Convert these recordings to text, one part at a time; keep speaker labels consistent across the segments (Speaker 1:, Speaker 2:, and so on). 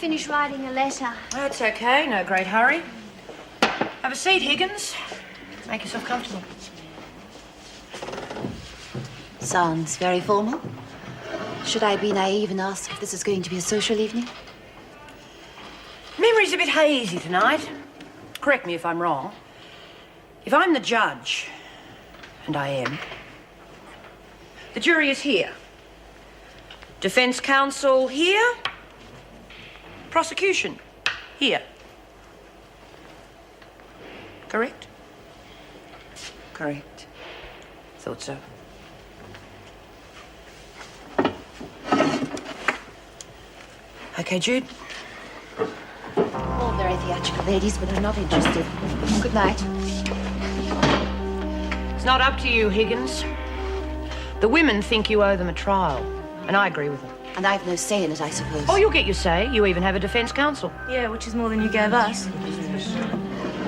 Speaker 1: finish writing a letter.
Speaker 2: That's okay, no great hurry. Have a seat, Higgins. Make yourself comfortable.
Speaker 3: Sounds very formal. Should I be naive and ask if this is going to be a social evening?
Speaker 2: Memory's a bit hazy tonight. Correct me if I'm wrong. If I'm the judge, and I am, the jury is here. Defense counsel here. Prosecution here. Correct? Correct. Thought so. Okay, Jude.
Speaker 3: All very theatrical, ladies, but I'm not interested. Good night.
Speaker 2: It's not up to you, Higgins. The women think you owe them a trial, and I agree with them.
Speaker 3: And I have no say in it, I suppose.
Speaker 2: Oh, you'll get your say. You even have a defense counsel.
Speaker 4: Yeah, which is more than you gave us.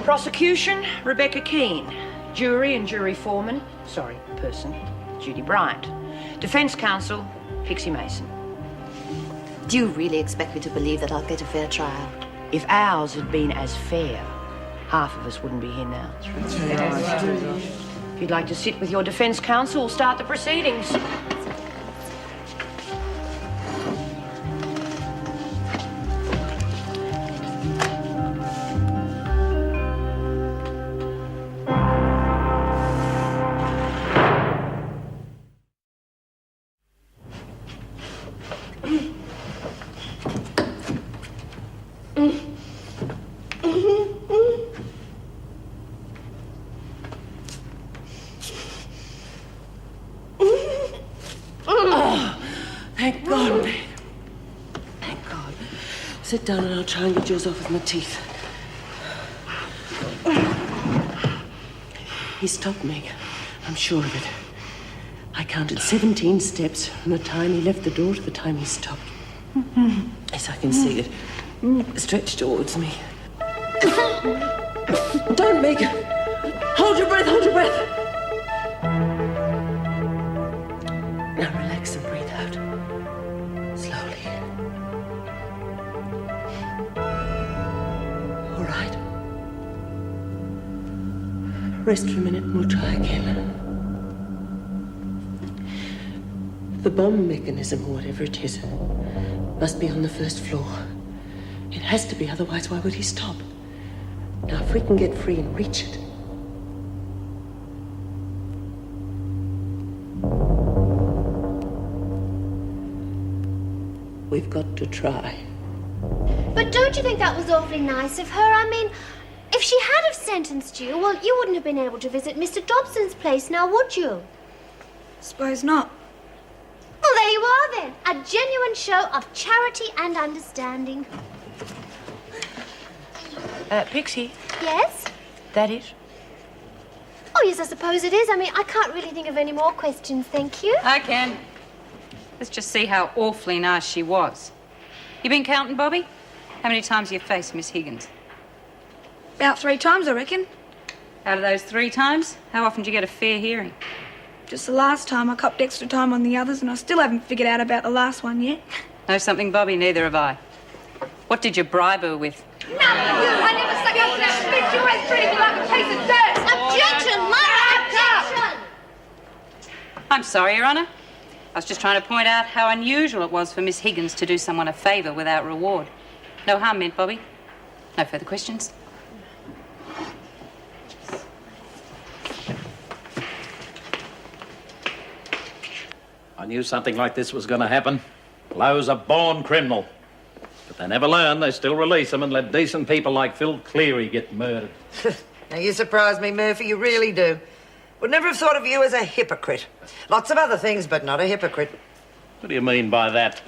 Speaker 2: Prosecution, Rebecca Keane. Jury and jury foreman, person, Judy Bryant. Defense counsel, Pixie Mason.
Speaker 3: Do you really expect me to believe that I'll get a fair trial?
Speaker 2: If ours had been as fair, half of us wouldn't be here now. If you'd like to sit with your defense counsel, we'll start the proceedings.
Speaker 5: Thank God, Meg. Thank God. Sit down and I'll try and get yours off with my teeth. He stopped, Meg. I'm sure of it. I counted 17 steps from the time he left the door to the time he stopped. Yes, I can see it. Stretched towards me. Don't, Meg. Hold your breath, hold your breath. Now relax and breathe out. Slowly. All right. Rest for a minute and we'll try again. The bomb mechanism, or whatever it is, must be on the first floor. It has to be, otherwise why would he stop? Now, if we can get free and reach it. We've got to try.
Speaker 1: But don't you think that was awfully nice of her? I mean, if she had have sentenced you, well, you wouldn't have been able to visit Mr. Dobson's place now, would you?
Speaker 4: Suppose not.
Speaker 1: Well, there you are then. A genuine show of charity and understanding.
Speaker 2: Pixie,
Speaker 1: Yes?
Speaker 2: that it?
Speaker 1: Oh, yes, I suppose it is. I mean, I can't really think of any more questions, thank you.
Speaker 6: I can. Let's just see how awfully nice she was. You been counting, Bobby? How many times have you faced Miss Higgins?
Speaker 4: About 3 times, I reckon.
Speaker 6: Out of those 3 times, how often do you get a fair hearing?
Speaker 4: Just the last time I copped extra time on the others, and I still haven't figured out about the last one yet.
Speaker 6: Know something, Bobby? Neither have I. What did you bribe her with?
Speaker 1: No, I never stuck up to that bitch. You always treated me like a piece of dirt. Objection, Mara, objection!
Speaker 6: I'm sorry, Your Honour. I was just trying to point out how unusual it was for Miss Higgins to do someone a favour without reward. No harm meant, Bobby. No further questions?
Speaker 7: I knew something like this was going to happen. Lowe's a born criminal. But they never learn. They still release them and let decent people like Phil Cleary get murdered.
Speaker 8: Now, you surprise me, Murphy. You really do. Would never have thought of you as a hypocrite. Lots of other things, but not a hypocrite.
Speaker 7: What do you mean by that?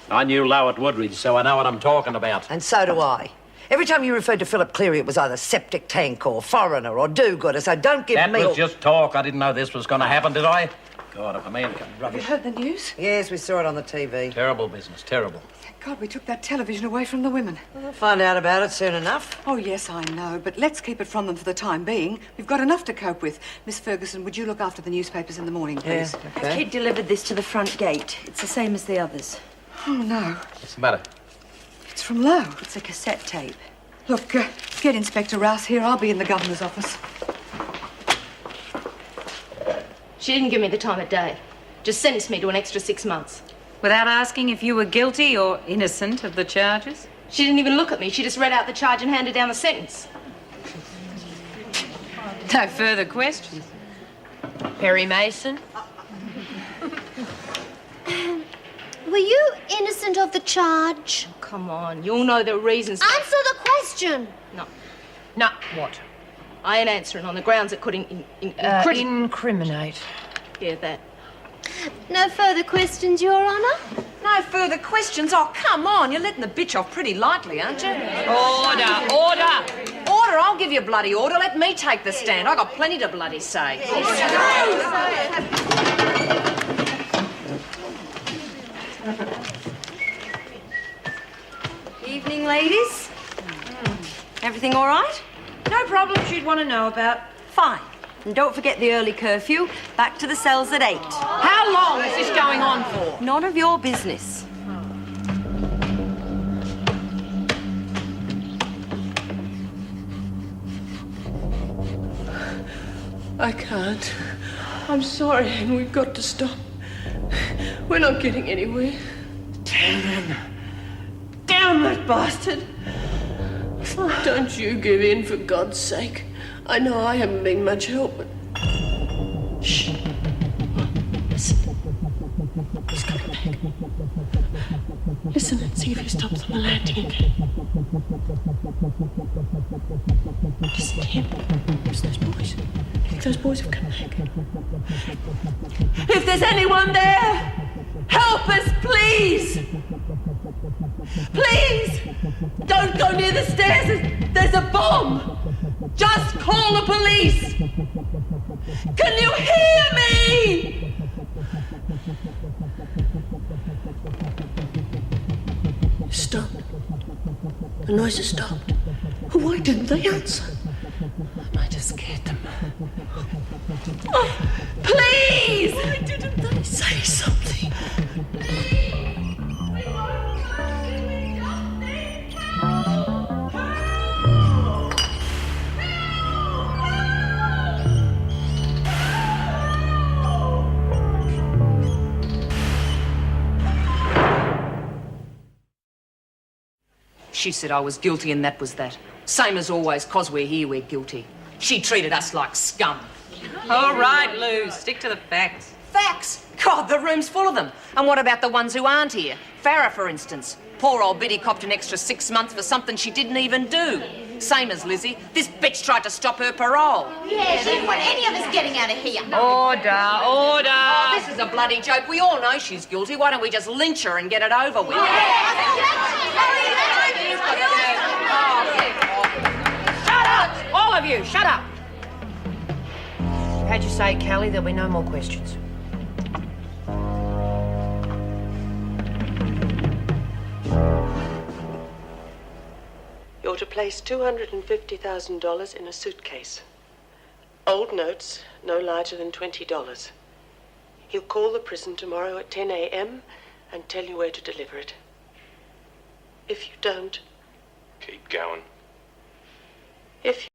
Speaker 7: I knew Lowe at Woodridge, so I know what I'm talking about.
Speaker 8: And so do I. Every time you referred to Philip Cleary, it was either septic tank or foreigner or do-gooder, so don't give me...
Speaker 7: That was just talk. I didn't know this was going to happen, did I? God, if a man can rub it.
Speaker 9: Heard the news?
Speaker 8: Yes, we saw it on the TV.
Speaker 7: Terrible business, terrible.
Speaker 9: Thank God we took that television away from the women.
Speaker 8: We'll find out about it soon enough.
Speaker 9: Oh, yes, I know, but let's keep it from them for the time being. We've got enough to cope with. Miss Ferguson, would you look after the newspapers in the morning, please?
Speaker 8: Yeah, okay.
Speaker 10: Kid delivered this to the front gate. It's the same as the others.
Speaker 9: Oh, no.
Speaker 7: What's the matter?
Speaker 9: It's It's from Lowe.
Speaker 6: It's a cassette tape.
Speaker 9: Look, get Inspector Rouse here. I'll be in the governor's office.
Speaker 10: She didn't give me the time of day. Just sentenced me to an extra 6 months.
Speaker 6: Without asking if you were guilty or innocent of the charges?
Speaker 10: She didn't even look at me. She just read out the charge and handed down the sentence.
Speaker 6: No further questions.
Speaker 2: Perry Mason?
Speaker 1: Were you innocent of the charge?
Speaker 10: Oh, come on, you'll know the reasons.
Speaker 1: Answer the question.
Speaker 10: No,
Speaker 2: No, what?
Speaker 10: I ain't answering on the grounds it could
Speaker 2: Incriminate.
Speaker 10: Yeah, that.
Speaker 1: No further questions, Your Honour?
Speaker 2: No further questions? Oh, come on. You're letting the bitch off pretty lightly, aren't you? Order, order. Order, I'll give you a bloody order. Let me take the stand. I got plenty to bloody say.
Speaker 10: Evening, ladies. Everything all right?
Speaker 2: No problems you'd want to know about.
Speaker 10: Fine. And don't forget the early curfew. Back to the cells at 8.
Speaker 2: How long is this going on for?
Speaker 10: None of your business.
Speaker 5: I can't. I'm sorry, and we've got to stop. We're not getting anywhere. Damn him. Damn that bastard. Don't you give in, for God's sake. I know I haven't been much help, but... Shh. Listen. He's coming back. Listen and see if he stops on the landing again. Just him. It's those boys. I think those boys have come back. If there's anyone there, help us, please! Please! Don't go near the stairs. There's a bomb. Just call the police. Can you hear me? Stop. The noises stopped. Why didn't they answer? I might have scared them. Oh, please! Why didn't they say something?
Speaker 2: She said I was guilty and that was that. Same as always, 'cause we're here, we're guilty. She treated us like scum.
Speaker 6: All right, Lou, stick to the facts.
Speaker 2: Facts? God, the room's full of them. And what about the ones who aren't here? Farrah, for instance. Poor old Biddy copped an extra 6 months for something she didn't even do. Same as Lizzie. This bitch tried to stop her parole.
Speaker 3: Yeah, she didn't want any of us getting out of here.
Speaker 2: Order, order. Oh, this is a bloody joke. We all know she's guilty. Why don't we just lynch her and get it over with? Shut up! All of you, shut up! How'd you say, Callie? There'll be no more questions.
Speaker 5: You're to place $250,000 in a suitcase. Old notes, no larger than $20. He'll call the prison tomorrow at 10 a.m. and tell you where to deliver it. If you don't...
Speaker 11: Keep going.
Speaker 5: If you